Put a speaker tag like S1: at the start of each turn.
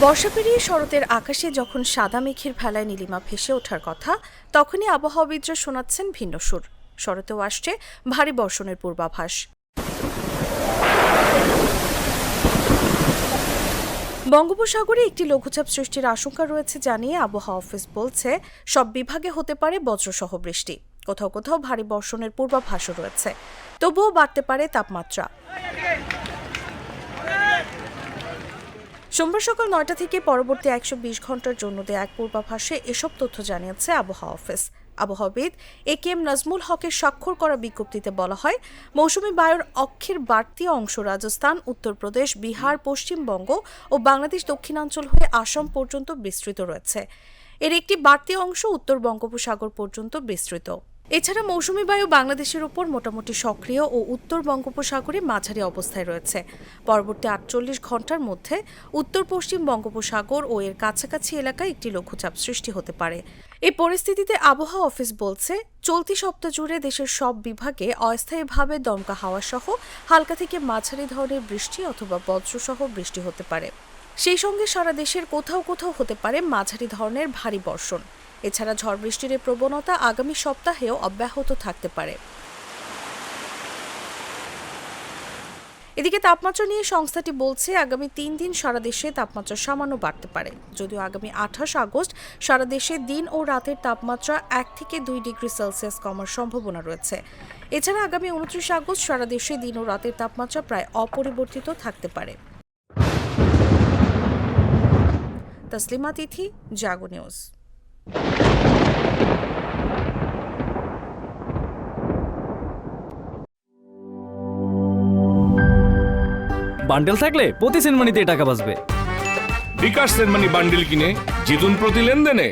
S1: বর্ষা পেরিয়ে শরতের আকাশে যখন সাদা মেঘের ভেলায় নীলিমা ভেসে ওঠার কথা, তখনই আবহাওয়াবিদরা শোনাচ্ছেন ভিন্ন সুর। শরতেও আসছে ভারী বর্ষণের পূর্বাভাস। বঙ্গোপসাগরে একটি লঘুচাপ সৃষ্টির আশঙ্কা রয়েছে জানিয়ে আবহাওয়া অফিস বলছে, সব বিভাগে হতে পারে বজ্রসহ বৃষ্টি। কোথাও কোথাও ভারী বর্ষণের পূর্বাভাসও রয়েছে। তবুও বাড়তে পারে তাপমাত্রা। সোমবার সকাল ৯টা থেকে পরবর্তী ১২০ ঘন্টার জন্য দেয়া এক পূর্বাভাসে এসব তথ্য জানিয়েছে আবহাওয়া অফিস। আবহাওয়াবিদ একেএম নাজমুল হকের স্বাক্ষর করা বিজ্ঞপ্তিতে বলা হয়, মৌসুমী বায়ুর অক্ষের বাড়তি অংশ রাজস্থান, উত্তরপ্রদেশ, বিহার, পশ্চিমবঙ্গ ও বাংলাদেশ দক্ষিণাঞ্চল হয়ে আসাম পর্যন্ত বিস্তৃত রয়েছে। এর একটি বাড়তি অংশ উত্তর বঙ্গোপসাগর পর্যন্ত বিস্তৃত। এছাড়া মৌসুমী বায়ু বাংলাদেশের উপর মোটামুটি সক্রিয় ও উত্তর বঙ্গোপসাগরে মাঝারি অবস্থায় রয়েছে। পরবর্তী ৪৮ ঘন্টার মধ্যে উত্তর পশ্চিম বঙ্গোপসাগর ও এর কাছাকাছি এলাকায় একটি লঘুচাপ সৃষ্টি হতে পারে। এই পরিস্থিতিতে আবহাওয়া অফিস বলছে, চলতি সপ্তাহ জুড়ে দেশের সব বিভাগে অস্থায়ীভাবে দমকা হাওয়া সহ হালকা থেকে মাঝারি ধরনের বৃষ্টি অথবা বজ্রসহ বৃষ্টি হতে পারে। সেই সঙ্গে সারা দেশের কোথাও কোথাও হতে পারে মাঝারি ধরনের ভারী বর্ষণ। এছাড়া ঝড় বৃষ্টির প্রবণতা আগামী সপ্তাহেও অব্যাহত থাকতে পারে। এদিকে তাপমাত্রা নিয়ে সংস্থাটি বলছে, আগামী ৩ দিন সারা দেশে তাপমাত্রা সামান্য বাড়তে পারে। যদিও আগামী ২৮ আগস্ট সারা দেশে দিন ও রাতের তাপমাত্রা ১ থেকে ২ ডিগ্রি সেলসিয়াস কমার সম্ভাবনা রয়েছে। এছাড়া আগামী ২৯ আগস্ট সারা দেশে দিন ও রাতের তাপমাত্রা প্রায় অপরিবর্তিত থাকতে পারে। তসলিমা তিথি, জাগো নিউজ।
S2: বান্ডেল থাকলে প্রতি সেনমানিতে টাকা বাঁচবে।
S3: বিকাশ সেনমানি বান্ডিল কিনে জিতুন প্রতি লেনদেনে।